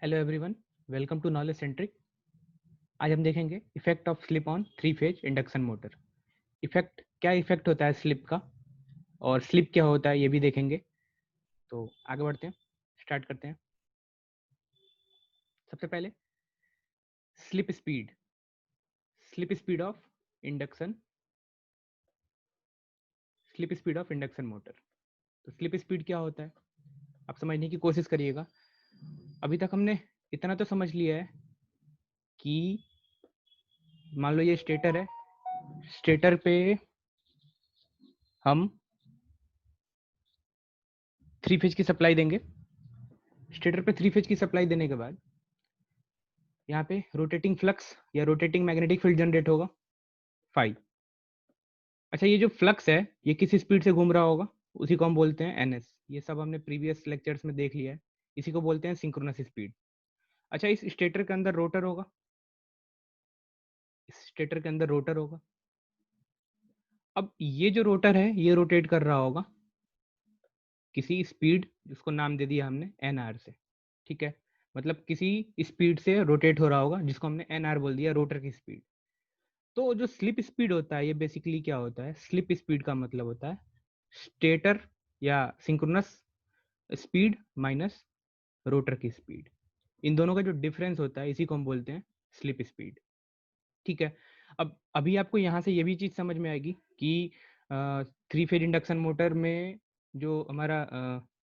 Hello everyone, welcome to knowledge centric. आज हम देखेंगे effect of slip on three phase induction motor. Effect क्या effect होता है स्लिप का, और स्लिप क्या होता है ये भी देखेंगे। तो आगे बढ़ते हैं, स्टार्ट करते हैं। सबसे पहले slip speed of induction slip speed of induction motor. तो स्लिप स्पीड क्या होता है आप समझने की कोशिश करिएगा। अभी तक हमने इतना तो समझ लिया है कि मान लो ये स्टेटर है, स्टेटर पे हम थ्री फेज की सप्लाई देंगे। स्टेटर पे थ्री फेज की सप्लाई देने के बाद यहाँ पे रोटेटिंग फ्लक्स या रोटेटिंग मैग्नेटिक फील्ड जनरेट होगा फाई। अच्छा, ये जो फ्लक्स है ये किस स्पीड से घूम रहा होगा, उसी को हम बोलते हैं एनएस। ये सब हमने प्रीवियस लेक्चर्स में देख लिया है, इसी को बोलते हैं सिंक्रोनस स्पीड। अच्छा, इस स्टेटर के अंदर रोटर होगा, इस स्टेटर के अंदर रोटर होगा। अब ये जो रोटर है ये रोटेट कर रहा होगा किसी स्पीड, जिसको नाम दे दिया हमने एन आर से। ठीक है, मतलब किसी स्पीड से रोटेट हो रहा होगा जिसको हमने एन आर बोल दिया, रोटर की स्पीड। तो जो स्लिप स्पीड होता है ये बेसिकली क्या होता है, स्लिप स्पीड का मतलब होता है स्टेटर या सिंक्रोनस स्पीड माइनस रोटर की स्पीड। इन दोनों का जो डिफरेंस होता है इसी को हम बोलते हैं स्लिप स्पीड। ठीक है, अब अभी आपको यहाँ से ये भी चीज़ समझ में आएगी कि थ्री फेज इंडक्शन मोटर में जो हमारा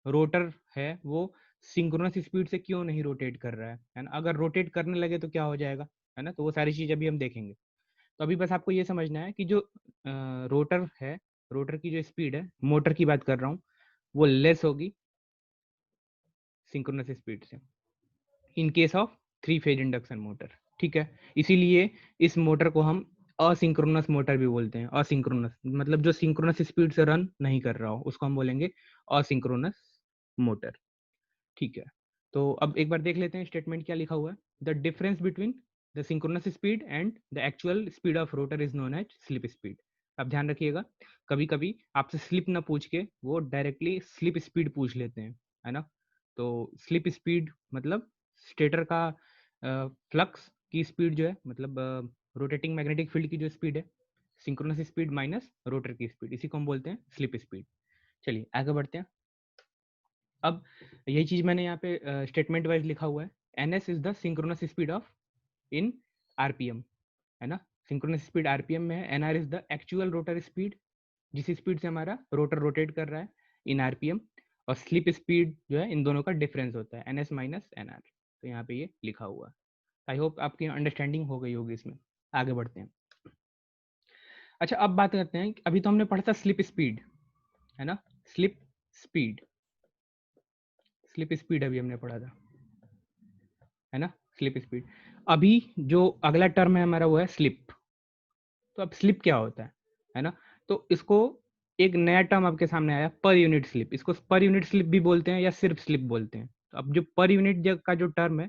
रोटर है वो सिंक्रोनस स्पीड से क्यों नहीं रोटेट कर रहा है ना। अगर रोटेट करने लगे तो क्या हो जाएगा, है ना। तो वो सारी चीज़ अभी हम देखेंगे। तो अभी बस आपको ये समझना है कि जो रोटर है, रोटर की जो स्पीड है, मोटर की बात कर रहा हूँ, वो लेस होगी सिंक्रोनस स्पीड से in case of three phase induction motor. ठीक है, इसीलिए इस मोटर को हम असिंक्रोनस मोटर भी बोलते हैं। असिंक्रोनस मतलब जो सिंक्रोनस स्पीड से रन नहीं कर रहा हो उसको हम बोलेंगे असिंक्रोनस मोटर। ठीक है, तो अब एक बार देख लेते हैं स्टेटमेंट क्या लिखा हुआ है। The difference between the synchronous speed and the actual speed of rotor is known as slip speed. अब ध्यान रखिएगा, कभी कभी आपसे स्लिप ना पूछ के वो डायरेक्टली स्लिप स्पीड पूछ लेते हैं, है ना। तो स्लिप स्पीड मतलब स्टेटर का फ्लक्स की स्पीड जो है, मतलब रोटेटिंग मैग्नेटिक फील्ड की जो स्पीड है, सिंक्रोनस स्पीड माइनस रोटर की स्पीड, इसी को हम बोलते हैं स्लिप स्पीड। चलिए आगे बढ़ते हैं। अब यही चीज मैंने यहाँ पे स्टेटमेंट वाइज लिखा हुआ है। N S is the synchronous speed of in RPM, है ना। सिंक्रोनस स्पीड आरपीएम में है। N R is the actual rotor speed, जिस स्पीड से हमारा रोटर रोटेट कर रहा है इन आरपीएम। और स्लिप स्पीड जो है इन दोनों का डिफरेंस होता है N S minus N R. तो यहाँ पे ये लिखा हुआ है। आई होप आपकी अंडरस्टैंडिंग हो गई होगी इसमें। आगे बढ़ते हैं। अच्छा, अब बात करते हैं, अभी तो हमने पढ़ा था स्लिप स्पीड, है ना। स्लिप स्पीड, स्लिप स्पीड अभी हमने पढ़ा था, है ना। Slip speed. अभी जो अगला टर्म है हमारा वो है स्लिप। तो अब स्लिप क्या होता है ना। तो इसको एक नया टर्म आपके सामने आया, पर यूनिट स्लिप। इसको पर यूनिट स्लिप भी बोलते हैं या सिर्फ स्लिप बोलते हैं। तो अब जो पर यूनिट का जो टर्म है,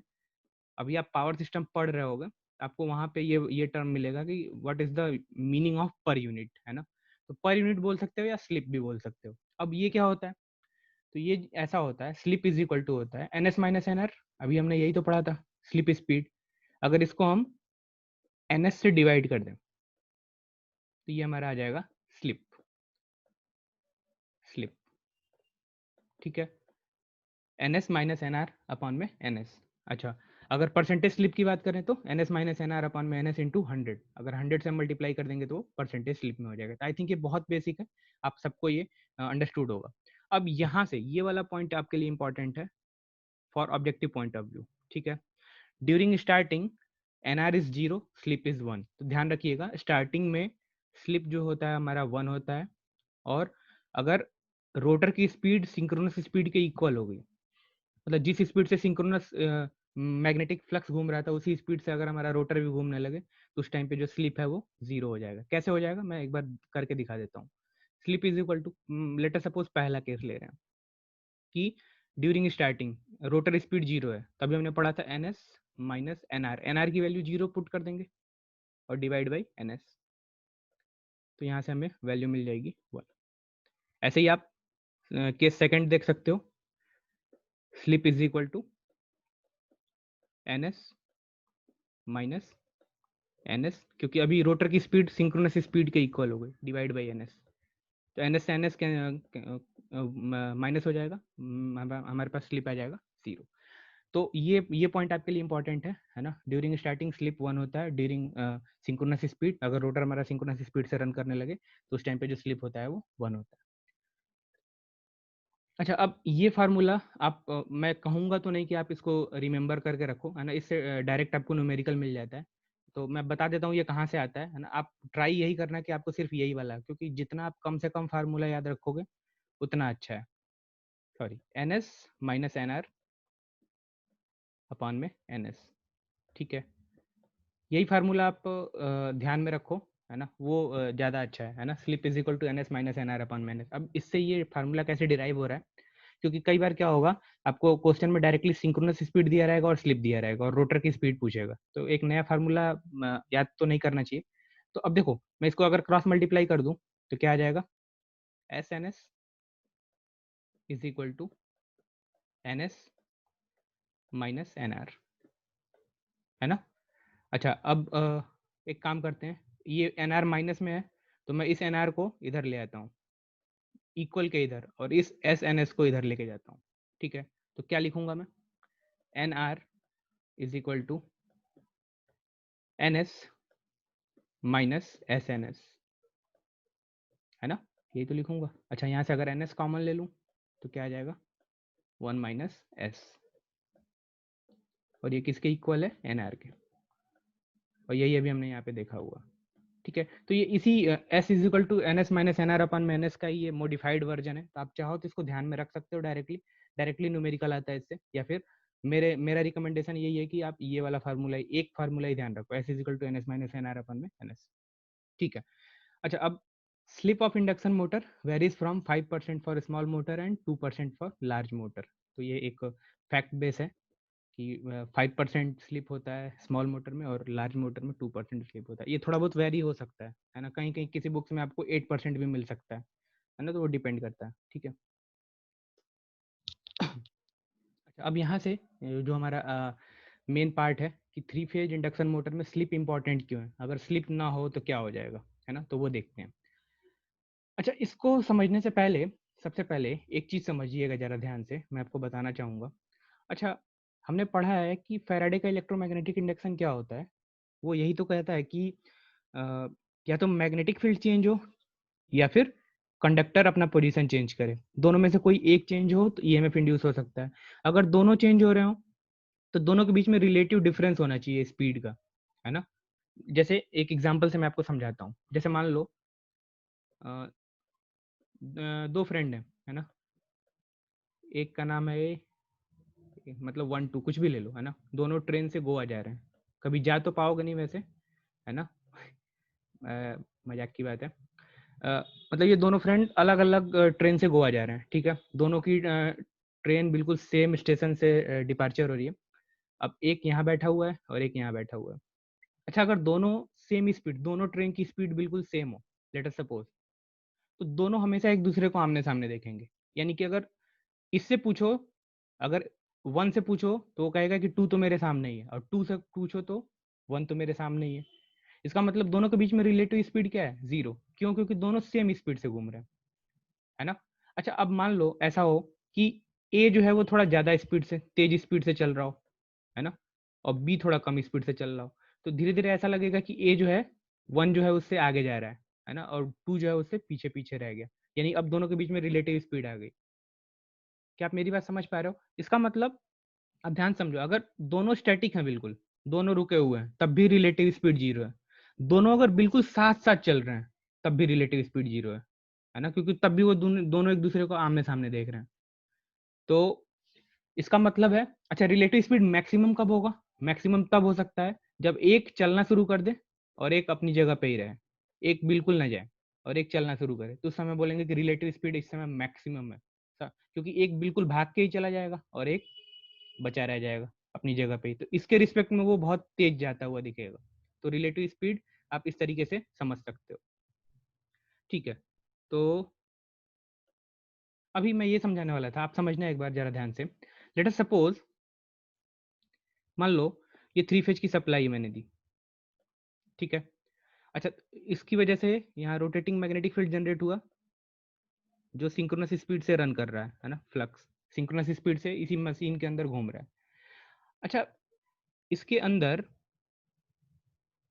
अभी आप पावर सिस्टम पढ़ रहे होगे, आपको वहां पे ये टर्म मिलेगा कि what is the meaning of per unit, है ना। तो पर यूनिट बोल सकते हो या स्लिप भी बोल सकते हो। अब ये क्या होता है, तो ये ऐसा होता है, स्लिप इज इक्वल टू होता है N S minus N R. अभी हमने यही तो पढ़ा था, स्लिप स्पीड। अगर इसको हम एन एस से डिवाइड कर दें तो ये हमारा आ जाएगा स्लिप। स्लिप, ठीक है, N S minus N R upon में एन एस। अच्छा, अगर परसेंटेज स्लिप की बात करें तो N S minus N R upon में एन एस इंटू 100। अगर 100 से मल्टीप्लाई कर देंगे तो परसेंटेज स्लिप में हो जाएगा। तो आई थिंक ये बहुत बेसिक है, आप सबको ये अंडरस्टूड होगा। अब यहाँ से ये वाला पॉइंट आपके लिए इंपॉर्टेंट है for objective point of view. ठीक है, during starting N R is 0, slip is 1। तो ध्यान रखिएगा, स्टार्टिंग में स्लिप जो होता है हमारा 1 होता है, और अगर रोटर की स्पीड सिंक्रोनस स्पीड के इक्वल हो गई, मतलब जिस स्पीड से सिंक्रोनस मैग्नेटिक फ्लक्स घूम रहा था उसी स्पीड से अगर हमारा रोटर भी घूमने लगे तो उस टाइम पे जो स्लिप है वो 0 हो जाएगा। कैसे हो जाएगा मैं एक बार करके दिखा देता हूँ। Slip is equal to, later suppose पहला केस ले रहे हैं कि ड्यूरिंग स्टार्टिंग रोटर स्पीड 0 है, तभी हमने पढ़ा था N S minus N R. N R की वैल्यू 0 पुट कर देंगे और डिवाइड बाई एन एस, तो यहाँ से हमें वैल्यू मिल जाएगी 1। ऐसे ही आप केस सेकंड देख सकते हो, slip is equal to NS minus NS, क्योंकि अभी रोटर की स्पीड सिंक्रोनस स्पीड के इक्वल हो गई, डिवाइड बाई NS। तो NS से NS माइनस हो जाएगा, हमारे पास स्लिप आ जाएगा 0। तो ये पॉइंट आपके लिए इंपॉर्टेंट है ना। ड्यूरिंग स्टार्टिंग स्लिप 1 होता है, ड्यूरिंग सिंक्रोनस स्पीड, अगर रोटर हमारा सिंक्रोनस स्पीड से रन करने लगे तो उस टाइम पे जो स्लिप होता है वो 1 होता है। अच्छा, अब ये फार्मूला आप मैं कहूँगा तो नहीं कि आप इसको रिमेंबर करके रखो, है ना। इससे डायरेक्ट आपको न्यूमेरिकल मिल जाता है। तो मैं बता देता हूँ ये कहाँ से आता है ना। आप ट्राई यही करना कि आपको सिर्फ यही वाला, क्योंकि जितना आप कम से कम फार्मूला याद रखोगे उतना अच्छा है। Sorry, NS minus NR upon में NS, ठीक है। यही फार्मूला आप ध्यान में रखो, है ना। वो ज़्यादा अच्छा है ना। Slip is equal to NS minus NR upon में NS। अब इससे ये फार्मूला कैसे डिराइव हो रहा है, क्योंकि कई बार क्या होगा, आपको क्वेश्चन में डायरेक्टली सिंक्रोनस स्पीड दिया रहेगा और स्लिप दिया रहेगा और रोटर की स्पीड पूछेगा, तो एक नया फार्मूला याद तो नहीं करना चाहिए। तो अब देखो, मैं इसको अगर क्रॉस मल्टीप्लाई कर दूं तो क्या आ जाएगा, SNS is equal to NS minus NR, है ना। अच्छा, अब एक काम करते हैं, ये NR माइनस में है तो मैं इस NR को इधर ले आता हूँ, इक्वल के इधर, और इस SNS को इधर लेके जाता हूँ, ठीक है। तो क्या लिखूंगा मैं, NR is equal to NS minus SNS, है ना। यही तो लिखूंगा। अच्छा, यहाँ से अगर NS कॉमन ले लूँ तो क्या आ जाएगा, 1 माइनस S, और ये किसके इक्वल है, NR के, और यही अभी हमने यहाँ पे देखा हुआ, ठीक है। तो ये इसी S is equal to NS minus NR upon में NS का ही ये मॉडिफाइड वर्जन है। तो आप चाहो तो इसको ध्यान में रख सकते हो, डायरेक्टली न्यूमेरिकल आता है इससे, या फिर मेरा रिकमेंडेशन यही है कि आप ये वाला फार्मूला, एक फार्मूला ही ध्यान रखो, S is equal to NS minus NR upon में NS, ठीक है। अच्छा, अब slip of induction motor varies from 5% for small motor and 2% for large motor. तो ये एक फैक्ट बेस है कि 5% स्लिप होता है स्मॉल मोटर में और लार्ज मोटर में 2% स्लिप होता है। ये थोड़ा बहुत वेरी हो सकता है ना। कहीं कहीं किसी बुक्स में आपको 8% भी मिल सकता है ना। तो वो डिपेंड करता है, ठीक है। अच्छा, अब यहाँ से जो हमारा मेन पार्ट है कि 3 फेज इंडक्शन मोटर में स्लिप इंपॉर्टेंट क्यों है, अगर स्लिप ना हो तो क्या हो जाएगा, है ना। तो वो देखते हैं। अच्छा, इसको समझने से पहले सबसे पहले एक चीज़ समझिएगा ज़रा ध्यान से, मैं आपको बताना चाहूँगा। अच्छा, हमने पढ़ा है कि फैराडे का इलेक्ट्रोमैग्नेटिक इंडक्शन क्या होता है। वो यही तो कहता है कि या तो मैग्नेटिक फील्ड चेंज हो या फिर कंडक्टर अपना पोजीशन चेंज करे, दोनों में से कोई एक चेंज हो तो ईएमएफ इंड्यूस हो सकता है। अगर दोनों चेंज हो रहे हो तो दोनों के बीच में रिलेटिव डिफरेंस होना चाहिए स्पीड का, है ना। जैसे एक एग्जांपल से मैं आपको समझाता हूँ। जैसे मान लो दो फ्रेंड है ना। एक का नाम है मतलब 1 2 कुछ भी ले लो, है ना। दोनों ट्रेन से गोवा जा रहे हैं, कभी जा तो पाओगे नहीं वैसे, है ना। मजाक की बात है। मतलब ये दोनों फ्रेंड अलग अलग ट्रेन से गोवा जा रहे हैं, ठीक है। दोनों की ट्रेन बिल्कुल सेम स्टेशन से डिपार्चर हो रही है। अब एक यहाँ बैठा हुआ है और एक यहाँ बैठा हुआ है। अच्छा, अगर दोनों सेम स्पीड, दोनों ट्रेन की स्पीड बिल्कुल सेम हो, लेट अस सपोज, तो दोनों हमेशा एक दूसरे को आमने सामने देखेंगे। यानी कि अगर इससे पूछो, अगर 1 से पूछो तो वो कहेगा कि 2 तो मेरे सामने ही है, और 2 से पूछो तो 1 तो मेरे सामने ही है। इसका मतलब दोनों के बीच में रिलेटिव स्पीड क्या है, 0। क्यों, क्योंकि दोनों सेम स्पीड से घूम रहे हैं, है ना। अच्छा, अब मान लो ऐसा हो कि ए जो है वो थोड़ा ज़्यादा स्पीड से, तेज स्पीड से चल रहा हो, है ना, और बी थोड़ा कम स्पीड से चल रहा हो, तो धीरे धीरे ऐसा लगेगा कि ए जो है 1 जो है उससे आगे जा रहा है ना, और 2 जो है उससे पीछे पीछे रह गया। यानी अब दोनों के बीच में रिलेटिव स्पीड आ गई। क्या आप मेरी बात समझ पा रहे हो? इसका मतलब, अब ध्यान समझो, अगर दोनों स्टैटिक हैं, बिल्कुल दोनों रुके हुए हैं, तब भी रिलेटिव स्पीड 0 है। दोनों अगर बिल्कुल साथ साथ चल रहे हैं तब भी रिलेटिव स्पीड 0 है ना, क्योंकि तब भी वो दोनों एक दूसरे को आमने सामने देख रहे हैं। तो इसका मतलब है, अच्छा, रिलेटिव स्पीड मैक्सिमम कब होगा? मैक्सिमम तब हो सकता है जब एक चलना शुरू कर दे और एक अपनी जगह पे ही रहे, एक बिल्कुल ना जाए और एक चलना शुरू करे, तो उस समय बोलेंगे कि रिलेटिव स्पीड इस समय मैक्सिमम है। क्योंकि एक बिल्कुल भाग के ही चला जाएगा और एक बचा रह जाएगा अपनी जगह पे ही, तो इसके रिस्पेक्ट में वो बहुत तेज जाता हुआ दिखेगा। तो रिलेटिव स्पीड आप इस तरीके से समझ सकते हो, ठीक है। तो अभी मैं ये समझाने वाला था, आप समझना एक बार जरा ध्यान से। लेट अस सपोज मान लो ये 3 फेज की सप्लाई मैंने दी, ठीक है। अच्छा, इसकी वजह से यहाँ रोटेटिंग मैग्नेटिक फील्ड जनरेट हुआ जो सिंक्रोनस स्पीड से रन कर रहा है ना, फ्लक्स सिंक्रोनस स्पीड से इसी मशीन के अंदर घूम रहा है। अच्छा, इसके अंदर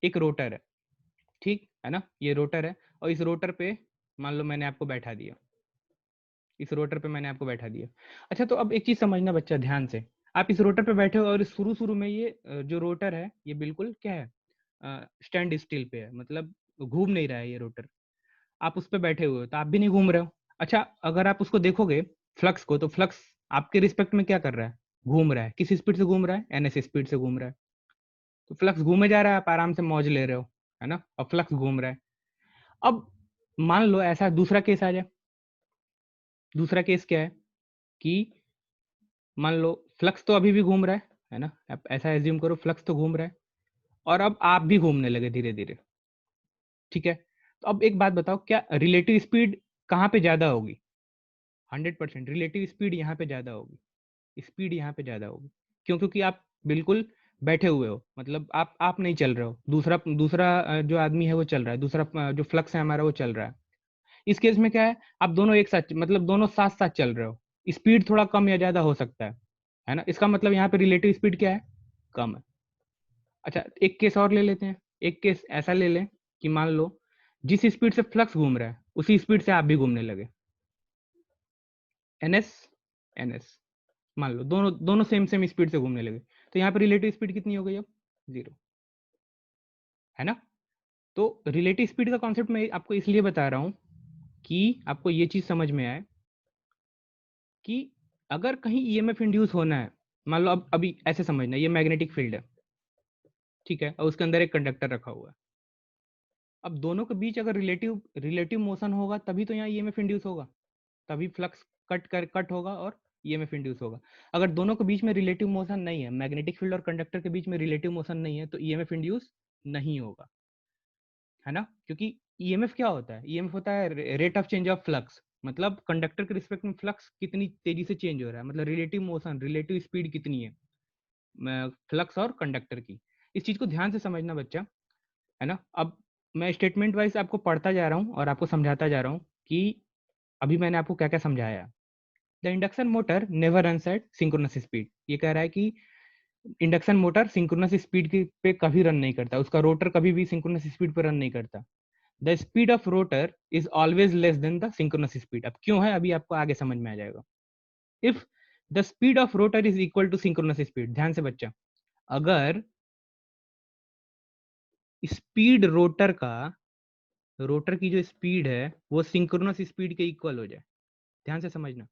एक रोटर है, ठीक है ना, ये रोटर है, और इस रोटर पे मान लो मैंने आपको बैठा दिया, इस रोटर पे मैंने आपको बैठा दिया। अच्छा, तो अब एक चीज समझना बच्चा ध्यान से, आप इस रोटर पे बैठे हो और शुरू शुरू में ये जो रोटर है ये बिल्कुल क्या है, स्टैंड स्टिल पे है, मतलब घूम नहीं रहा है ये रोटर। आप उस पर बैठे हुए हो तो आप भी नहीं घूम रहे हो। अच्छा, अगर आप उसको देखोगे फ्लक्स को, तो फ्लक्स आपके रिस्पेक्ट में क्या कर रहा है, घूम रहा है। किस स्पीड से घूम रहा है, एनएस स्पीड से घूम रहा है। तो फ्लक्स घूमे जा रहा है, आप आराम से मौज ले रहे हो, है ना, और फ्लक्स घूम रहा है। अब मान लो ऐसा दूसरा केस आ जाए। दूसरा केस क्या है कि मान लो फ्लक्स तो अभी भी घूम रहा है ना, आप ऐसा एज्यूम करो फ्लक्स तो घूम रहा है और अब आप भी घूमने लगे धीरे धीरे, ठीक है। तो अब एक बात बताओ, क्या रिलेटिव स्पीड कहाँ पे ज्यादा होगी? 100% रिलेटिव स्पीड यहाँ पे ज्यादा होगी, स्पीड यहाँ पे ज्यादा होगी। क्यों? क्योंकि आप बिल्कुल बैठे हुए हो, मतलब आप नहीं चल रहे हो, दूसरा दूसरा जो आदमी है वो चल रहा है, दूसरा जो फ्लक्स है हमारा वो चल रहा है। इस केस में क्या है, आप दोनों एक साथ, मतलब दोनों साथ साथ चल रहे हो, स्पीड थोड़ा कम या ज्यादा हो सकता है ना। इसका मतलब यहाँ पे रिलेटिव स्पीड क्या है, कम है। अच्छा, एक केस और ले लेते हैं। एक केस ऐसा ले लें कि मान लो जिस स्पीड से फ्लक्स घूम रहा है उसी स्पीड से आप भी घूमने लगे, एनएस एनएस, मान लो दोनों दोनों सेम सेम स्पीड से घूमने लगे, तो यहाँ पे रिलेटिव स्पीड कितनी हो गई अब, 0, है ना। तो रिलेटिव स्पीड का कॉन्सेप्ट मैं आपको इसलिए बता रहा हूँ कि आपको ये चीज समझ में आए कि अगर कहीं ईएमएफ इंड्यूस होना है, मान लो अब अभी ऐसे समझना, ये मैग्नेटिक फील्ड है, ठीक है, और उसके अंदर एक कंडक्टर रखा हुआ है। अब दोनों के बीच अगर रिलेटिव रिलेटिव मोशन होगा तभी तो यहाँ ईएमएफ इंड्यूस होगा, तभी फ्लक्स कट होगा और ईएमएफ इंड्यूस होगा। अगर दोनों के बीच में रिलेटिव मोशन नहीं है, मैग्नेटिक फील्ड और कंडक्टर के बीच में रिलेटिव मोशन नहीं है, तो ईएमएफ इंड्यूस नहीं होगा, है ना। क्योंकि ईएमएफ क्या होता है, ईएमएफ होता है rate of change of flux, मतलब कंडक्टर के रिस्पेक्ट में फ्लक्स कितनी तेजी से चेंज हो रहा है, मतलब रिलेटिव मोशन, रिलेटिव स्पीड कितनी है फ्लक्स और कंडक्टर की। इस चीज को ध्यान से समझना बच्चा, है ना। अब मैं स्टेटमेंट वाइज आपको पढ़ता जा रहा हूँ और आपको समझाता जा रहा हूँ कि अभी मैंने आपको क्या क्या समझाया। The induction motor never runs at synchronous speed, ये कह रहा है कि इंडक्शन मोटर सिंक्रोनस स्पीड पे कभी रन नहीं करता, उसका रोटर कभी भी सिंक्रोनस स्पीड पे रन नहीं करता। The speed of rotor is always less than the synchronous speed. अब क्यों है, अभी आपको आगे समझ में आ जाएगा। If the speed of rotor is equal to synchronous speed, ध्यान से बच्चा, अगर स्पीड रोटर की जो स्पीड है वो सिंक्रोनस स्पीड के इक्वल हो जाए, ध्यान से समझना,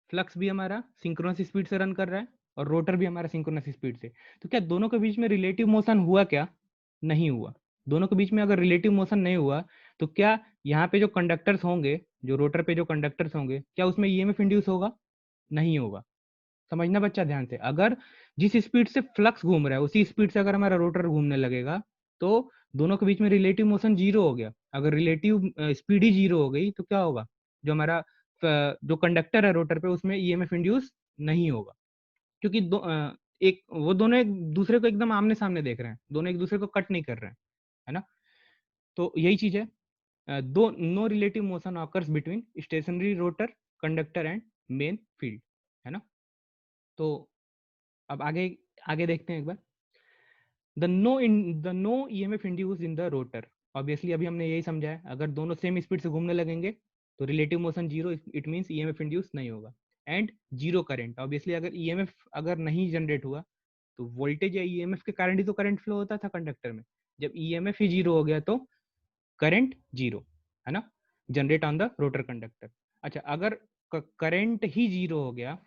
फ्लक्स भी हमारा सिंक्रोनस स्पीड से रन कर रहा है और रोटर भी हमारा सिंक्रोनस स्पीड से, तो क्या दोनों के बीच में रिलेटिव मोशन हुआ क्या? नहीं हुआ। दोनों के बीच में अगर रिलेटिव मोशन नहीं हुआ तो क्या यहाँ पे जो कंडक्टर्स होंगे, जो रोटर पे जो कंडक्टर्स होंगे, क्या उसमें ईएमएफ इंड्यूस होगा? नहीं होगा। समझना बच्चा ध्यान से, अगर जिस स्पीड से फ्लक्स घूम रहा है उसी स्पीड से अगर हमारा रोटर घूमने लगेगा तो दोनों के बीच में रिलेटिव मोशन 0 हो गया। अगर रिलेटिव स्पीड ही 0 हो गई तो क्या होगा, जो हमारा जो कंडक्टर है रोटर पे उसमें ईएमएफ इंड्यूस नहीं होगा, क्योंकि एक वो दोनों एक दूसरे को एकदम आमने सामने देख रहे हैं, दोनों एक दूसरे को कट नहीं कर रहे हैं, है ना। तो यही चीज है, though no relative motion occurs between stationary rotor conductor and main field, है ना। तो अब आगे आगे देखते हैं एक बार। The no EMF induce in the rotor, obviously अभी हमने यही समझा है, अगर दोनों सेम स्पीड से घूमने लगेंगे तो relative motion 0, it means EMF induce नहीं होगा। एंड 0 करंट, ऑब्वियसली अगर ईएमएफ अगर नहीं जनरेट हुआ तो वोल्टेज या ईएमएफ के कारण ही तो करंट फ्लो होता था कंडक्टर में। जब ईएमएफ ही 0 हो गया तो करंट 0, है ना, generate on the rotor conductor. अच्छा, अगर करंट ही 0 हो गया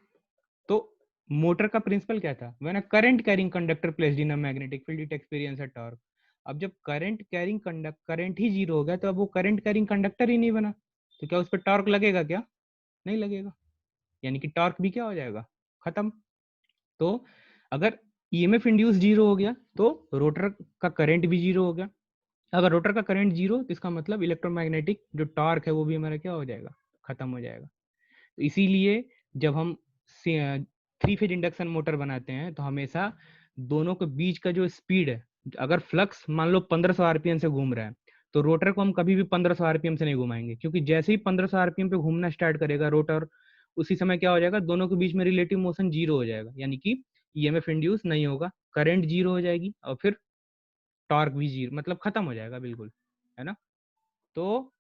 तो मोटर का प्रिंसिपल क्या था, when a current carrying conductor placed in a magnetic field it experience a torque. अब जब करंट ही 0 हो गया तो अब वो करंट कैरिंग कंडक्टर ही नहीं बना, तो क्या उस पर टॉर्क लगेगा क्या? नहीं लगेगा, यानी कि टॉर्क भी क्या हो जाएगा, खत्म। तो अगर ईएमएफ इंड्यूस 0 हो गया तो रोटर का करंट भी 0 हो गया। अगर रोटर का करंट 0 तो इसका मतलब इलेक्ट्रोमैग्नेटिक जो टॉर्क है वो भी हमारा क्या हो जाएगा, खत्म हो जाएगा। तो इसीलिए जब हम थ्री फेज इंडक्शन मोटर बनाते हैं तो हमेशा दोनों के बीच का जो स्पीड है, अगर फ्लक्स मान लो 1500 आरपीएम से घूम रहा है, तो रोटर को हम कभी भी 1500 आरपीएम से नहीं घुमाएंगे, क्योंकि जैसे ही 1500 आरपीएम पे घूमना स्टार्ट करेगा रोटर, उसी समय क्या हो जाएगा, दोनों के बीच में रिलेटिव मोशन जीरो हो जाएगा, यानी कि ईएमएफ इंड्यूस नहीं होगा, करंट जीरो हो जाएगी और फिर टॉर्क भी जीरो, मतलब खत्म हो जाएगा बिल्कुल, है ना। तो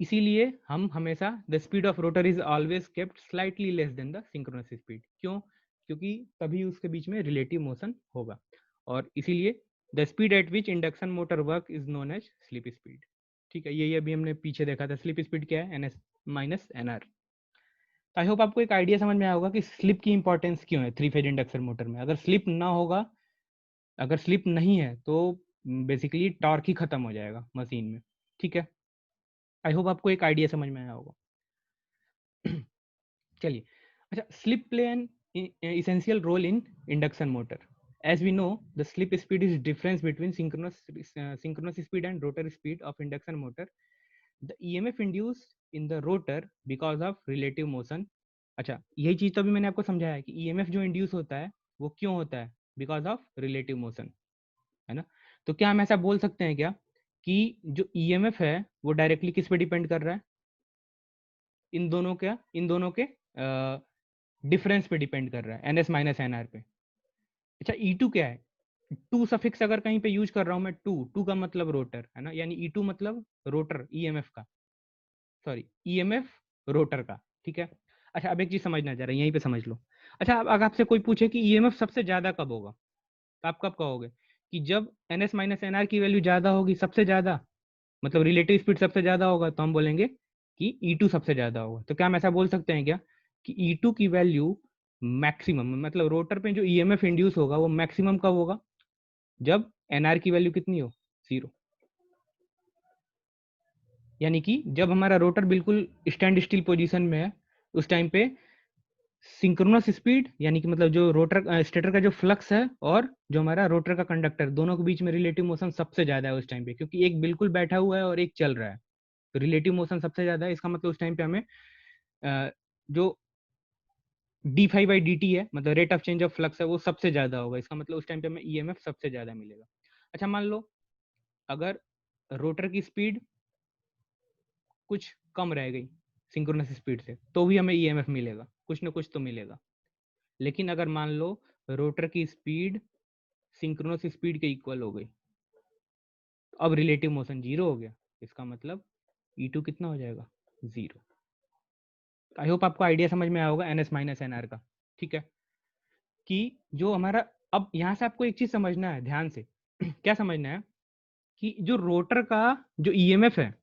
इसीलिए हम हमेशा the speed of rotor is always kept slightly less than the synchronous speed. क्यों? क्योंकि तभी उसके बीच में रिलेटिव मोशन होगा, और इसीलिए the speed at which induction motor work is known as slip speed. ठीक है, यही अभी हमने पीछे देखा था, स्लिप स्पीड क्या है, NS minus NR. I hope आपको एक आइडिया समझ में आया होगा कि स्लिप की इंपॉर्टेंस क्यों है थ्री फेज इंडक्शन मोटर में। अगर स्लिप ना होगा, अगर स्लिप नहीं है तो बेसिकली टॉर्क ही खत्म हो जाएगा मशीन में। ठीक है, आई होप आपको एक आइडिया समझ में आया होगा। चलिए, अच्छा, slip play an essential role in induction motor. As we know, the slip speed is difference between synchronous speed and rotor speed of induction motor. The EMF induced in the rotor because of relative motion. अच्छा, यही चीज तो अभी मैंने आपको समझाया है कि EMF जो इंड्यूस होता है वो क्यों होता है, बिकॉज ऑफ रिलेटिव मोशन, है ना। तो क्या हम ऐसा बोल सकते हैं क्या कि जो EMF है वो डायरेक्टली किस पे डिपेंड कर रहा है, इन दोनों के डिफरेंस पे डिपेंड कर रहा है, एनएस माइनस एनआर पे। अच्छा, E2 क्या है? टू सफिक्स अगर कहीं पे यूज कर रहा हूं मैं, टू का मतलब रोटर, है ना, यानी E2 मतलब रोटर ईएमएफ का, सॉरी ईएमएफ रोटर का। ठीक है, अच्छा अब एक चीज समझना चाह रहे हैं, यहीं पे समझ लो। अच्छा, अब अगर आपसे कोई पूछे कि ईएमएफ सबसे ज्यादा कब होगा, तो आप कब कहोगे कि जब एनएस माइनस एनआर की वैल्यू ज्यादा होगी, सबसे ज्यादा, मतलब रिलेटिव स्पीड सबसे ज्यादा होगा, तो हम बोलेंगे कि E2 सबसे ज्यादा होगा। तो क्या हम ऐसा बोल सकते हैं क्या कि E2 की वैल्यू मैक्सिमम, मतलब रोटर पे जो ईएमएफ इंड्यूस होगा वो मैक्सिमम कब होगा, जब एनआर की वैल्यू कितनी हो, जीरो। यानी कि जब हमारा रोटर बिल्कुल स्टैंड स्टिल पोजीशन में है, उस टाइम पे सिंक्रोनस स्पीड, यानी कि मतलब जो रोटर स्टेटर का जो फ्लक्स है और जो हमारा रोटर का कंडक्टर, दोनों के बीच में रिलेटिव मोशन सबसे ज्यादा है उस टाइम पे, क्योंकि एक बिल्कुल बैठा हुआ है और एक चल रहा है, तो रिलेटिव मोशन सबसे ज्यादा है। इसका मतलब उस टाइम पे हमें जो d phi by D t है, मतलब rate of change of flux है, वो सबसे ज्यादा होगा। इसका मतलब उस टाइम पे हमें ईएमएफ सबसे ज्यादा मिलेगा। अच्छा, मान लो अगर रोटर की स्पीड कुछ कम रह गई सिंक्रोनस स्पीड से, तो भी हमें ईएमएफ मिलेगा, कुछ ना कुछ तो मिलेगा। लेकिन अगर मान लो रोटर की स्पीड सिंक्रोनस स्पीड के इक्वल हो गई, तो अब रिलेटिव मोशन जीरो हो गया, इसका मतलब E2 कितना हो जाएगा, जीरो। आई होप आपको आइडिया समझ में आया होगा एनएस माइनस एनआर का। ठीक है, कि जो हमारा, अब यहाँ से आपको एक चीज समझना है ध्यान से क्या समझना है कि जो रोटर का जो ईएमएफ है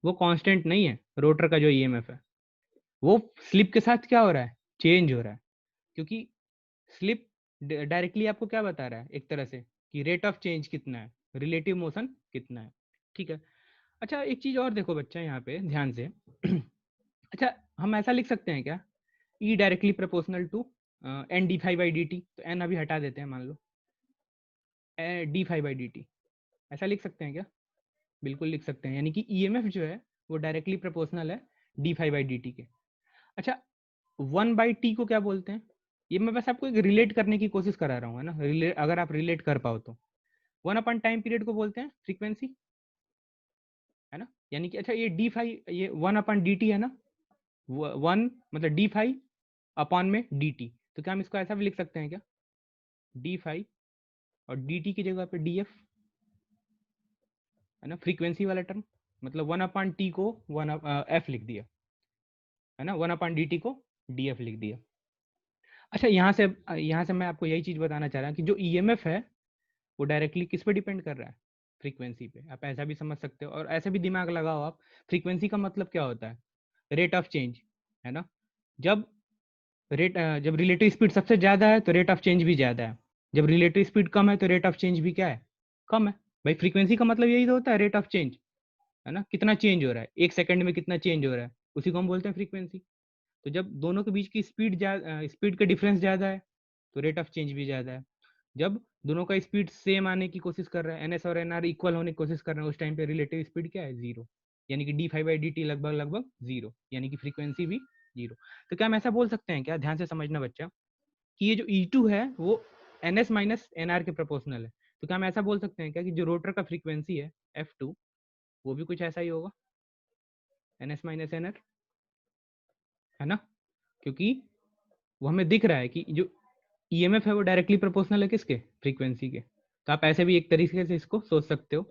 वो कांस्टेंट नहीं है। रोटर का जो ईएमएफ है वो स्लिप के साथ क्या हो रहा है, चेंज हो रहा है, क्योंकि स्लिप डायरेक्टली आपको क्या बता रहा है एक तरह से कि रेट ऑफ चेंज कितना है, रिलेटिव मोशन कितना है। ठीक है, अच्छा एक चीज और देखो बच्चा यहाँ पे ध्यान से अच्छा, हम ऐसा लिख सकते हैं क्या, E directly proportional to N D phi by D T, तो एन अभी हटा देते हैं, मान लो D phi by D T, ऐसा लिख सकते हैं क्या? बिल्कुल लिख सकते हैं, यानी कि ईएमएफ जो है वो डायरेक्टली प्रोपोर्शनल है D phi by D T के। अच्छा, वन बाई टी को क्या बोलते हैं? ये मैं बस आपको एक रिलेट करने की कोशिश करा रहा हूँ, है ना, अगर आप रिलेट कर पाओ तो। वन अपन टाइम पीरियड को बोलते हैं फ्रीक्वेंसी, है ना, यानी कि अच्छा ये डी फाइव, ये वन अपन डी टी है ना, वन मतलब डी फाइव अपॉन में डी टी, तो क्या हम इसको ऐसा भी लिख सकते हैं क्या, डी फाइव और डी टी की जगह पे डी एफ, है ना, फ्रीक्वेंसी वाला टर्म, मतलब वन अपॉन टी को वन एफ लिख दिया, है ना, वन अपॉन डी टी को डी एफ लिख दिया। अच्छा, यहाँ से मैं आपको यही चीज बताना चाह रहा हूँ कि जो ईएमएफ है वो डायरेक्टली किस पे डिपेंड कर रहा है, फ्रीक्वेंसी पे। आप ऐसा भी समझ सकते हो और ऐसे भी दिमाग लगाओ आप, फ्रीक्वेंसी का मतलब क्या होता है, रेट ऑफ चेंज, है ना। जब जब रिलेटिव स्पीड सबसे ज्यादा है तो रेट ऑफ चेंज भी ज्यादा है, जब रिलेटिव स्पीड कम है तो रेट ऑफ चेंज भी क्या है, कम है। भाई फ्रीक्वेंसी का मतलब यही तो होता है, रेट ऑफ चेंज, है ना, कितना चेंज हो रहा है एक सेकंड में, कितना चेंज हो रहा है, उसी को हम बोलते हैं फ्रीक्वेंसी। तो जब दोनों के बीच की स्पीड का डिफरेंस ज्यादा है तो रेट ऑफ चेंज भी ज्यादा है। जब दोनों का स्पीड सेम आने की कोशिश कर रहा है, एनएस और एनआर इक्वल होने की कोशिश कर रहे हैं, उस टाइम पे रिलेटिव स्पीड क्या है, जीरो, यानी कि D phi by D T लगभग लगभग जीरो, यानी कि फ्रीक्वेंसी भी जीरो। तो क्या हम ऐसा बोल सकते हैं क्या, ध्यान से समझना बच्चा, कि ये जो E2 है वो NS माइनस NR के प्रोपोर्शनल है। तो क्या हम ऐसा बोल सकते हैं क्या कि जो रोटर का फ्रीक्वेंसी है F2 वो भी कुछ ऐसा ही होगा, NS माइनस NR, है ना? क्योंकि वो हमें दिख रहा है कि जो EMF है वो डायरेक्टली प्रोपोर्शनल है किसके, फ्रीक्वेंसी के। तो आप ऐसे भी एक तरीके से इसको सोच सकते हो,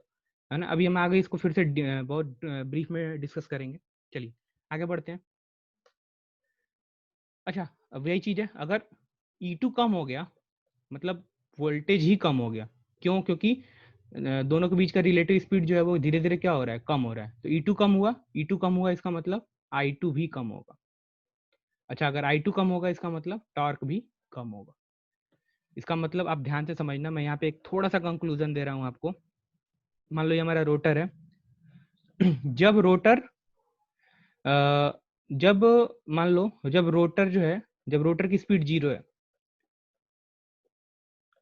है ना? अभी हम आगे इसको फिर से बहुत ब्रीफ में डिस्कस करेंगे। चलिए आगे बढ़ते हैं। अच्छा, अब यही चीज़ है, अगर E2 कम हो गया मतलब वोल्टेज ही कम हो गया। क्यों? क्योंकि दोनों के बीच का रिलेटिव स्पीड जो है वो धीरे धीरे क्या हो रहा है, कम हो रहा है। तो E2 कम हुआ, E2 कम हुआ इसका मतलब I2 भी कम होगा। अच्छा, अगर I2 कम होगा इसका मतलब टॉर्क भी कम होगा। इसका मतलब आप ध्यान से समझना, मैं यहाँ पे एक थोड़ा सा कंक्लूजन दे रहा हूँ आपको। मान लो ये हमारा रोटर है। जब रोटर जब मान लो जब रोटर जो है, जब रोटर की स्पीड 0 है,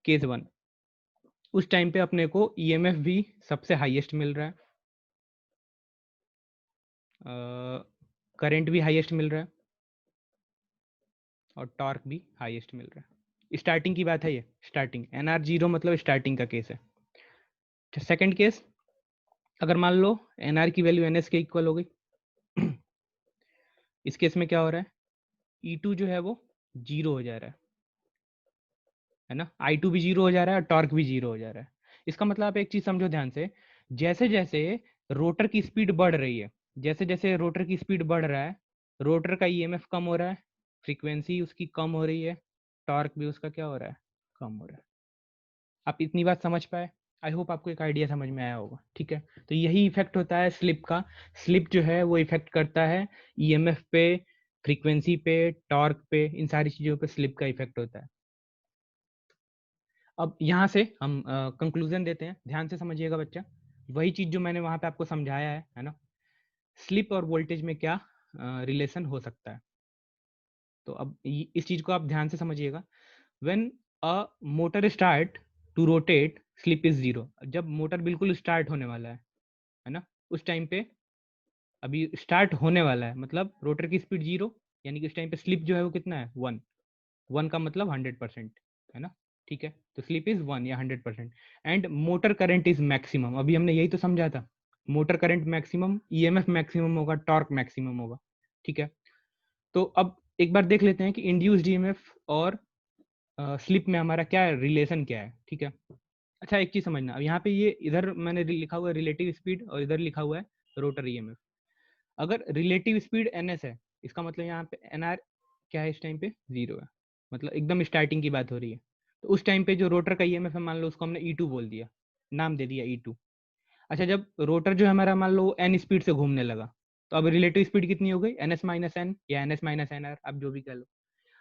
केस 1, उस टाइम पे अपने को EMF भी सबसे हाईएस्ट मिल रहा है, करंट भी हाईएस्ट मिल रहा है और टॉर्क भी हाईएस्ट मिल रहा है। स्टार्टिंग की बात है ये, स्टार्टिंग NR 0 मतलब स्टार्टिंग का केस है। सेकंड केस, अगर मान लो NR की वैल्यू NS के इक्वल हो गई, इस केस में क्या हो रहा है, E2 जो है वो 0 हो जा रहा है ना, I2 भी 0 हो जा रहा है और टॉर्क भी 0 हो जा रहा है। इसका मतलब आप एक चीज समझो ध्यान से, जैसे जैसे रोटर की स्पीड बढ़ रही है, जैसे जैसे रोटर की स्पीड बढ़ रहा है, रोटर का EMF कम हो रहा है, फ्रीक्वेंसी उसकी कम हो रही है, टॉर्क भी उसका क्या हो रहा है, कम हो रहा है। आप इतनी बात समझ पाए? आई होप आपको एक आइडिया समझ में आया होगा। ठीक है, तो यही इफेक्ट होता है स्लिप का। स्लिप जो है वो इफेक्ट करता है EMF पे, फ्रीक्वेंसी पे, टॉर्क पे, इन सारी चीज़ों पे स्लिप का इफेक्ट होता है। अब यहाँ से हम कंक्लूजन देते हैं, ध्यान से समझिएगा बच्चा, वही चीज़ जो मैंने वहाँ पे आपको समझाया है ना, स्लिप और वोल्टेज में क्या रिलेशन हो सकता है। तो अब इस चीज़ को आप ध्यान से समझिएगा। When a motor start to rotate, slip is zero. जब मोटर बिल्कुल स्टार्ट होने वाला है ना, उस टाइम पे, अभी स्टार्ट होने वाला है मतलब रोटर की स्पीड 0, यानी कि उस टाइम पे स्लिप जो है वो कितना है, 1। 1 का मतलब 100%, है ना? ठीक है, तो स्लिप इज 1 या 100%। And motor current is maximum, अभी हमने यही तो समझा था, motor current maximum, EMF maximum होगा, टॉर्क मैक्सिमम होगा। ठीक है, तो अब एक बार देख लेते हैं कि इंड्यूस्ड EMF और स्लिप में हमारा क्या रिलेशन क्या है। ठीक है, अच्छा एक चीज समझना, अब यहाँ पे ये इधर मैंने लिखा हुआ है रिलेटिव स्पीड और इधर लिखा हुआ है रोटर EMF। अगर रिलेटिव स्पीड NS है, इसका मतलब यहाँ पे NR क्या है, इस टाइम पे 0 है, मतलब एकदम स्टार्टिंग की बात हो रही है। तो उस टाइम पे जो रोटर का EMF है, मान लो उसको हमने E2 बोल दिया, नाम दे दिया E2। अच्छा, जब रोटर जो है हमारा मान लो N स्पीड से घूमने लगा, तो अब रिलेटिव स्पीड कितनी हो गई, NS माइनस N या NS माइनस NR, आप जो भी कह लो।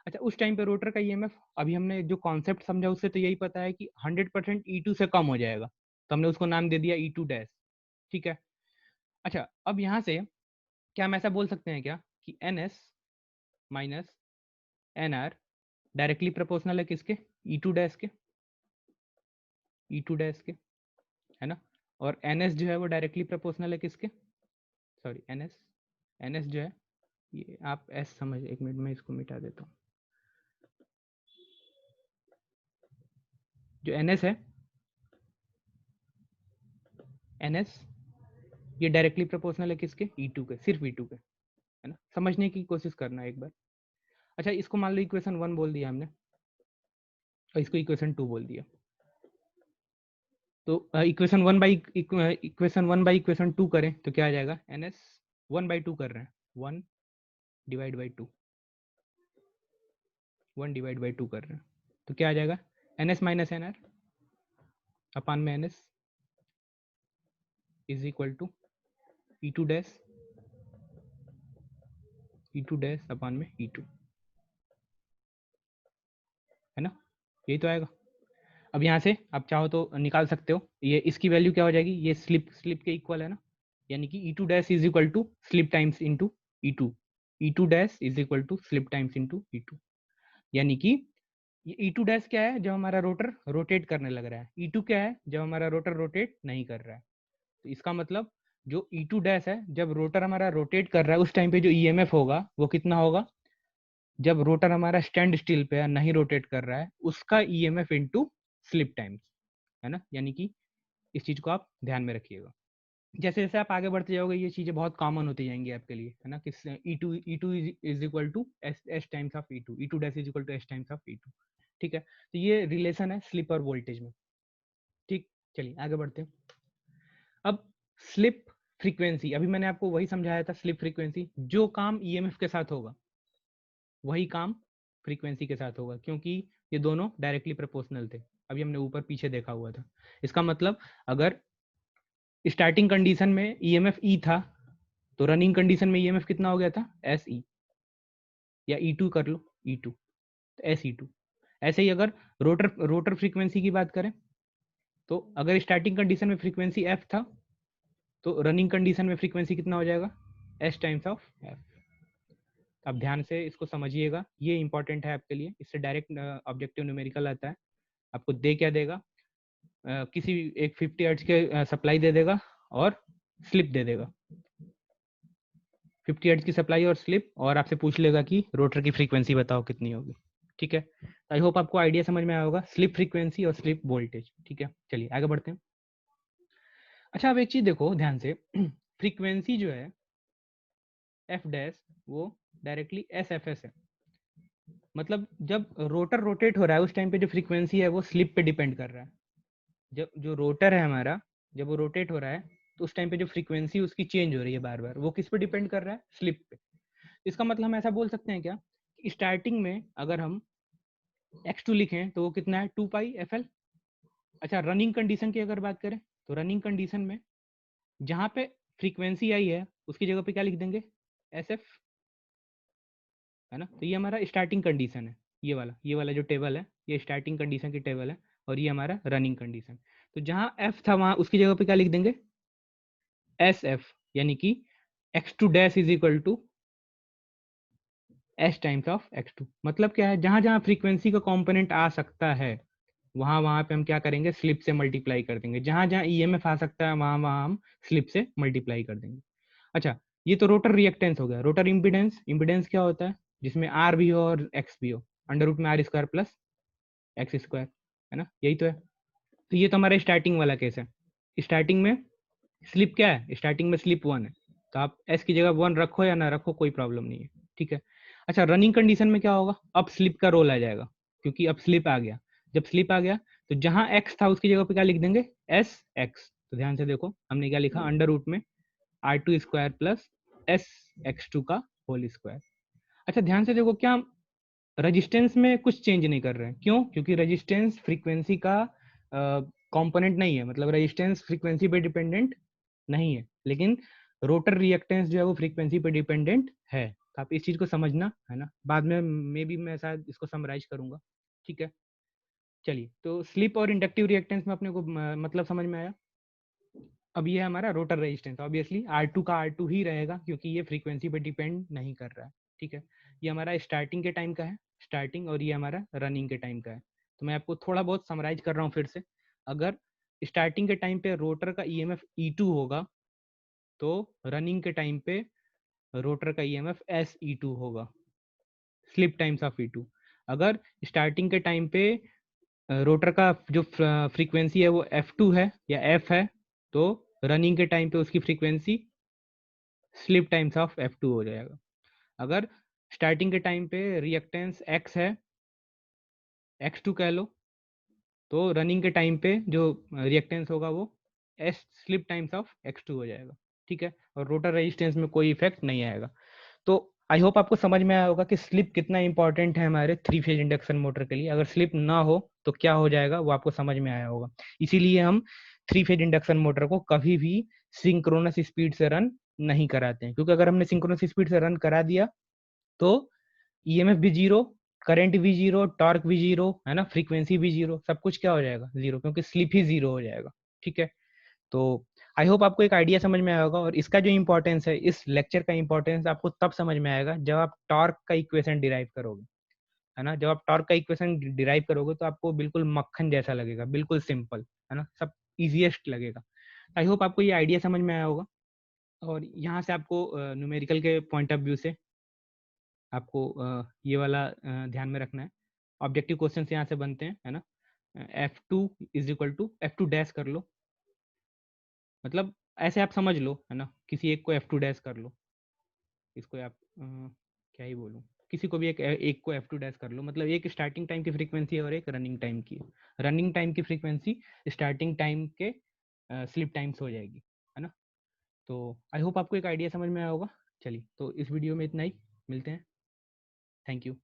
अच्छा, उस टाइम पे रोटर का EMF, अभी हमने जो कॉन्सेप्ट समझा उससे तो यही पता है कि 100% E2 से कम हो जाएगा, तो हमने उसको नाम दे दिया E2 डैश। ठीक है, अच्छा अब यहाँ से क्या हम ऐसा बोल सकते हैं क्या कि NS minus NR directly proportional है किसके, E2 डैश के, E2 डैश के, है ना? और NS जो है वो डायरेक्टली प्रोपोर्शनल है किसके, सॉरी NS जो है, ये आप S समझ, एक मिनट में इसको मिटा देता हूँ। जो NS है, NS ये डायरेक्टली प्रोपोर्शनल है किसके, E2 के, सिर्फ E2 के, है ना? समझने की कोशिश करना एक बार। अच्छा, इसको मान लो इक्वेशन 1 बोल दिया हमने और इसको इक्वेशन 2 बोल दिया, तो इक्वेशन 1 बाई इक्वेशन 2 करें तो क्या आ जाएगा, NS 1/2 कर रहे हैं, 1/2, 1/2 कर रहे हैं, तो क्या आ जाएगा, NS माइनस NR अपान में NS is equal to E2 dash, E2 dash upon में E2, है ना? यही तो आएगा। अब यहाँ से आप चाहो तो निकाल सकते हो, ये इसकी वैल्यू क्या हो जाएगी, ये स्लिप के इक्वल है ना, यानी कि E2 dash is equal to slip times into E2, E2 dash is equal to slip times into E2, यानी कि ये E2 डैश क्या है, जब हमारा रोटर रोटेट करने लग रहा है, E2 क्या है, जब हमारा रोटर रोटेट नहीं कर रहा है। तो इसका मतलब जो E2 डैश है, जब रोटर हमारा रोटेट कर रहा है उस टाइम पे जो ईएमएफ होगा वो कितना होगा, जब रोटर हमारा स्टैंड स्टिल पे है, नहीं रोटेट कर रहा है, उसका ईएमएफ इनटू स्लिप टाइम्स, है ना। यानी कि इस चीज को आप ध्यान में रखिएगा। जैसे जैसे आप आगे बढ़ते जाओगे ये चीजें बहुत कॉमन होती जाएंगी आपके लिए, है ना। कि E2 is equal to S times of E2 dash is equal to S times of E2। ठीक है, तो ये रिलेशन है स्लिप और वोल्टेज में। ठीक, चलिए आगे बढ़ते हैं। अब स्लिप फ्रीक्वेंसी, अभी मैंने आपको वही समझाया था। स्लिप फ्रीक्वेंसी, जो काम ईएमएफ के साथ होगा वही काम फ्रीक्वेंसी के साथ होगा, क्योंकि ये दोनों डायरेक्टली प्रोपोर्शनल थे। अभी हमने ऊपर पीछे देखा हुआ था। इसका मतलब अगर स्टार्टिंग कंडीशन में ईएमएफ ई था तो रनिंग कंडीशन में ईएमएफ कितना हो गया था, एस ई, या E2 कर लो, E2, एस E2। ऐसे ही अगर रोटर रोटर फ्रीक्वेंसी की बात करें तो अगर स्टार्टिंग कंडीशन में फ्रीक्वेंसी एफ था तो रनिंग कंडीशन में फ्रीक्वेंसी कितना हो जाएगा, एस टाइम्स ऑफ एफ। आप ध्यान से इसको समझिएगा, ये इंपॉर्टेंट है आपके लिए। इससे डायरेक्ट ऑब्जेक्टिव न्यूमेरिकल आता है। आपको दे क्या देगा, किसी एक 50 हर्ट्ज के सप्लाई दे देगा और स्लिप दे देगा, 50 हर्ट्ज की सप्लाई और स्लिप, और आपसे पूछ लेगा कि रोटर की फ्रीक्वेंसी बताओ कितनी होगी। ठीक है, आई होप आपको आइडिया समझ में आया होगा, स्लिप फ्रीक्वेंसी और स्लिप वोल्टेज। ठीक है, चलिए आगे बढ़ते हैं। अच्छा, अब एक चीज देखो ध्यान से, फ्रीक्वेंसी जो है एफ डैश, वो डायरेक्टली एस एफ एस है। मतलब जब रोटर रोटेट हो रहा है उस टाइम पे जो फ्रीक्वेंसी है वो स्लिप पे डिपेंड कर रहा है। जब जो रोटर है हमारा, जब वो रोटेट हो रहा है तो उस टाइम पे जो फ्रीक्वेंसी उसकी चेंज हो रही है बार बार, वो किस पे डिपेंड कर रहा है, स्लिप पे। इसका मतलब हम ऐसा बोल सकते हैं क्या, स्टार्टिंग में अगर हम x2 लिखें तो वो कितना है, 2πfl। अच्छा, रनिंग कंडीशन की अगर बात करें तो रनिंग कंडीशन में जहां पे फ्रीक्वेंसी आई है उसकी जगह पे क्या लिख देंगे, एस एफ, है ना। तो ये हमारा स्टार्टिंग कंडीशन है, ये वाला जो टेबल है ये स्टार्टिंग कंडीशन की टेबल है, और ये हमारा रनिंग कंडीशन। तो जहां एफ था वहां उसकी जगह पे क्या लिख देंगे, एस एफ, यानी कि x2 dash is equal to S times of x2। मतलब क्या है, जहां जहां फ्रीक्वेंसी का कंपोनेंट आ सकता है वहां वहां पे हम क्या करेंगे, स्लिप से मल्टीप्लाई कर देंगे। जहां जहां ईएमएफ आ सकता है वहां वहां हम स्लिप से मल्टीप्लाई कर देंगे। अच्छा, ये तो रोटर रिएक्टेंस हो गया। रोटर इम्पीडेंस, इम्पीडेंस क्या होता है, जिसमें आर भी हो और एक्स भी हो, अंडर रूट में R square plus x square, है ना, यही तो है। तो ये तो हमारा स्टार्टिंग वाला केस है। स्टार्टिंग में स्लिप क्या है, स्टार्टिंग में स्लिप 1 है, तो आप एस की जगह 1 रखो या ना रखो कोई प्रॉब्लम नहीं है। ठीक है। अच्छा, रनिंग कंडीशन में क्या होगा, अब स्लिप का रोल आ जाएगा, क्योंकि अब स्लिप आ गया। जब स्लिप आ गया तो जहां एक्स था उसकी जगह पे क्या लिख देंगे, एस एक्स। तो ध्यान से देखो हमने क्या लिखा, अंडर रूट में R2 square plus S x2 का होल स्क्वायर। अच्छा, ध्यान से देखो, क्या रेजिस्टेंस में कुछ चेंज नहीं कर रहे हैं, क्यों, क्योंकि रेजिस्टेंस फ्रीक्वेंसी का कंपोनेंट नहीं है, मतलब रेजिस्टेंस फ्रीक्वेंसी पे डिपेंडेंट नहीं है, लेकिन रोटर रिएक्टेंस जो है वो फ्रीक्वेंसी पे डिपेंडेंट है। तो आप इस चीज को समझना, है ना। बाद में मे बी मैं शायद इसको समराइज करूंगा। ठीक है, चलिए, तो स्लिप और इंडक्टिव रिएक्टेंस में अपने को मतलब समझ में आया। अब ये हमारा रोटर रेजिस्टेंस, ऑब्वियसली R2 का R2 ही रहेगा, क्योंकि ये फ्रीक्वेंसी पे डिपेंड नहीं कर रहा है। ठीक है, ये हमारा स्टार्टिंग के टाइम का है, स्टार्टिंग, और ये हमारा रनिंग के टाइम का है। तो मैं आपको थोड़ा बहुत समराइज कर रहा हूँ फिर से। अगर स्टार्टिंग के टाइम पे रोटर का ईएमएफ E2 होगा तो रनिंग के टाइम पे रोटर का ईएमएफ SE2 होगा, स्लिप टाइम्स ऑफ E2। अगर स्टार्टिंग के टाइम पे रोटर का जो फ्रीक्वेंसी है वो F2 है या F है, तो रनिंग के टाइम पे उसकी frequency slip times of F2 हो जाएगा। अगर स्टार्टिंग के टाइम पे रिएक्टेंस X है, X2 कह लो, तो रनिंग के टाइम पे जो रिएक्टेंस होगा वो S slip times of X2 हो जाएगा। ठीक है, और रोटर रेजिस्टेंस में कोई इफेक्ट नहीं आएगा। तो आई होप आपको समझ में आया होगा कि स्लिप कितना इंपॉर्टेंट है हमारे 3 फेज इंडक्शन मोटर के लिए। अगर स्लिप ना हो तो क्या हो जाएगा वो आपको समझ में आया होगा। इसीलिए हम 3 फेज इंडक्शन मोटर को कभी भी सिंक्रोनस स्पीड से रन नहीं कराते हैं, क्योंकि अगर हमने सिंक्रोनस स्पीड से रन करा दिया तो ईएमएफ भी जीरो, करंट भी जीरो, टॉर्क भी जीरो, है ना, फ्रीक्वेंसी भी जीरो, सब कुछ क्या हो जाएगा, जीरो, क्योंकि स्लिप ही जीरो हो जाएगा। ठीक है, तो आई होप आपको एक आइडिया समझ में आया होगा। और इसका जो इंपॉर्टेंस है, इस लेक्चर का इंपॉर्टेंस आपको तब समझ में आएगा जब आप टॉर्क का इक्वेशन डिराइव करोगे, है ना। जब आप टॉर्क का इक्वेशन डिराइव करोगे तो आपको बिल्कुल मक्खन जैसा लगेगा, बिल्कुल सिंपल, है ना, सब इजीएस्ट लगेगा। आई होप आपको ये आइडिया समझ में आया होगा। और यहाँ से आपको न्यूमेरिकल के पॉइंट ऑफ व्यू से आपको ये वाला ध्यान में रखना है। ऑब्जेक्टिव क्वेश्चन यहाँ से बनते हैं, है ना। F2 is equal to F2 dash कर लो, मतलब ऐसे आप समझ लो, है ना। किसी एक को F2 डैश कर लो, इसको आप क्या ही बोलूँ, किसी को भी एक को F2 डैश कर लो, मतलब एक स्टार्टिंग टाइम की फ्रीक्वेंसी है और एक रनिंग टाइम की है। रनिंग टाइम की फ्रीक्वेंसी स्टार्टिंग टाइम के स्लिप टाइम्स हो जाएगी, है ना। तो आई होप आपको एक आइडिया समझ में आया होगा। चलिए, तो इस वीडियो में इतना ही, मिलते हैं। Thank you.